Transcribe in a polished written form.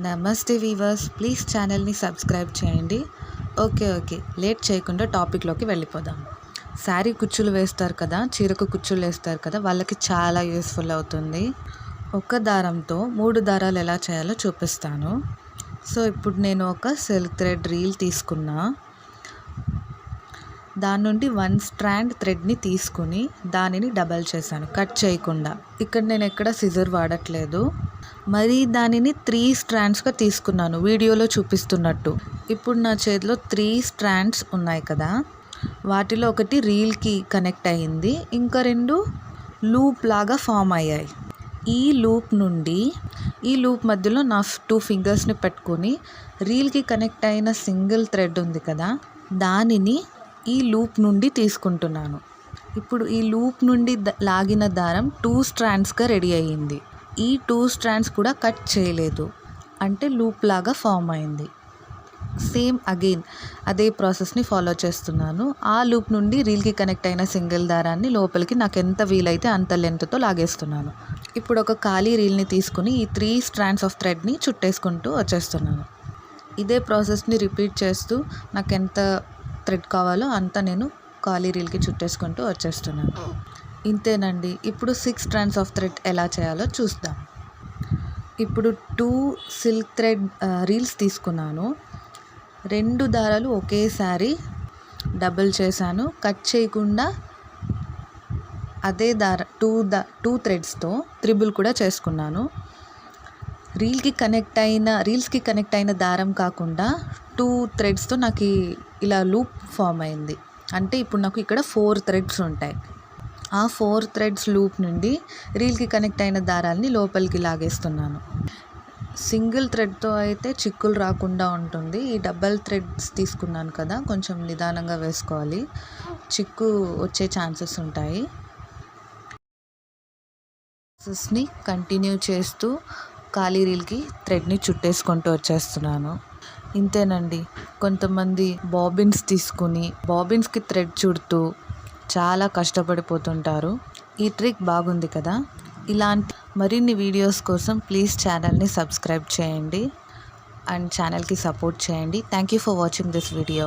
నమస్తే weavers, please ఛానల్ని subscribe చేయండి. ఓకే లేట్ చేయకుండా టాపిక్లోకి వెళ్ళిపోదాం. శారీ కుచ్చులు వేస్తారు కదా, చీరకు కుచ్చులు వేస్తారు కదా, వాళ్ళకి చాలా యూస్ఫుల్ అవుతుంది. ఒక దారంతో 3 దారాలు ఎలా చేయాలో చూపిస్తాను. సో ఇప్పుడు నేను ఒక సిల్క్ థ్రెడ్ రీల్ తీసుకున్నా. దాని నుండి 1 స్ట్రాండ్ థ్రెడ్ని తీసుకుని దానిని డబల్ చేశాను, కట్ చేయకుండా. ఇక్కడ నేను ఎక్కడ సిజర్ వాడట్లేదు. మరి దానిని 3 స్ట్రాండ్స్గా తీసుకున్నాను, వీడియోలో చూపిస్తున్నట్టు. ఇప్పుడు నా చేతిలో 3 స్ట్రాండ్స్ ఉన్నాయి కదా, వాటిలో ఒకటి రీల్కి కనెక్ట్ అయ్యింది, ఇంకా 2 లూప్ లాగా ఫామ్ అయ్యాయి. ఈ లూప్ మధ్యలో నా 2 ఫింగర్స్ని పెట్టుకొని రీల్కి కనెక్ట్ అయిన సింగిల్ థ్రెడ్ ఉంది కదా, దానిని ఈ లూప్ నుండి తీసుకుంటున్నాను. ఇప్పుడు ఈ లూప్ నుండి లాగిన దారం 2 స్ట్రాండ్స్గా రెడీ అయ్యింది. ఈ 2 స్ట్రాండ్స్ కూడా కట్ చేయలేదు, అంటే లూప్ లాగా ఫామ్ అయింది. సేమ్ అగైన్ అదే ప్రాసెస్ని ఫాలో చేస్తున్నాను. ఆ లూప్ నుండి రీల్కి కనెక్ట్ అయిన సింగిల్ దారాన్ని లోపలికి నాకు ఎంత వీలైతే అంత లెంత్తో లాగేస్తున్నాను. ఇప్పుడు ఒక ఖాళీ రీల్ని తీసుకుని ఈ 3 స్ట్రాండ్స్ ఆఫ్ థ్రెడ్ని చుట్టేసుకుంటూ వచ్చేస్తున్నాను. ఇదే ప్రాసెస్ని రిపీట్ చేస్తూ నాకు ఎంత థ్రెడ్ కావాలో అంత నేను ఖాళీ రీల్కి చుట్టేసుకుంటూ వచ్చేస్తున్నాను. ఇంతేనండి. ఇప్పుడు 6 స్ట్రాండ్స్ ఆఫ్ థ్రెడ్ ఎలా చేయాలో చూద్దాం. ఇప్పుడు 2 సిల్క్ థ్రెడ్ రీల్స్ తీసుకున్నాను. 2 దారాలు ఒకేసారి డబుల్ చేశాను, కట్ చేయకుండా. అదే టూ థ్రెడ్స్తో త్రిబుల్ కూడా చేసుకున్నాను. రీల్స్కి కనెక్ట్ అయిన దారం కాకుండా 2 థ్రెడ్స్తో నాకు ఇలా లూప్ ఫామ్ అయింది. అంటే ఇప్పుడు నాకు ఇక్కడ 4 థ్రెడ్స్ ఉంటాయి. ఆ 4 థ్రెడ్స్ లూప్ నుండి రీల్కి కనెక్ట్ అయిన దారాల్ని లోపలికి లాగేస్తున్నాను. సింగిల్ థ్రెడ్తో అయితే చిక్కులు రాకుండా ఉంటుంది. ఈ డబల్ థ్రెడ్స్ తీసుకున్నాను కదా, కొంచెం నిదానంగా వేసుకోవాలి, చిక్కు వచ్చే ఛాన్సెస్ ఉంటాయి. ప్రాసెస్ని కంటిన్యూ చేస్తూ ఖాళీ రీల్కి థ్రెడ్ని చుట్టేసుకుంటూ వచ్చేస్తున్నాను. ఇంతేనండి. కొంతమంది బాబిన్స్ తీసుకుని బాబిన్స్కి థ్రెడ్ చుడుతూ చాలా కష్టపడిపోతుంటారు. ఈ ట్రిక్ బాగుంది కదా. ఇలాంటి మరిన్ని వీడియోస్ కోసం ప్లీజ్ ఛానల్ని సబ్స్క్రైబ్ చేయండి అండ్ ఛానల్కి సపోర్ట్ చేయండి. Thank you for watching this video.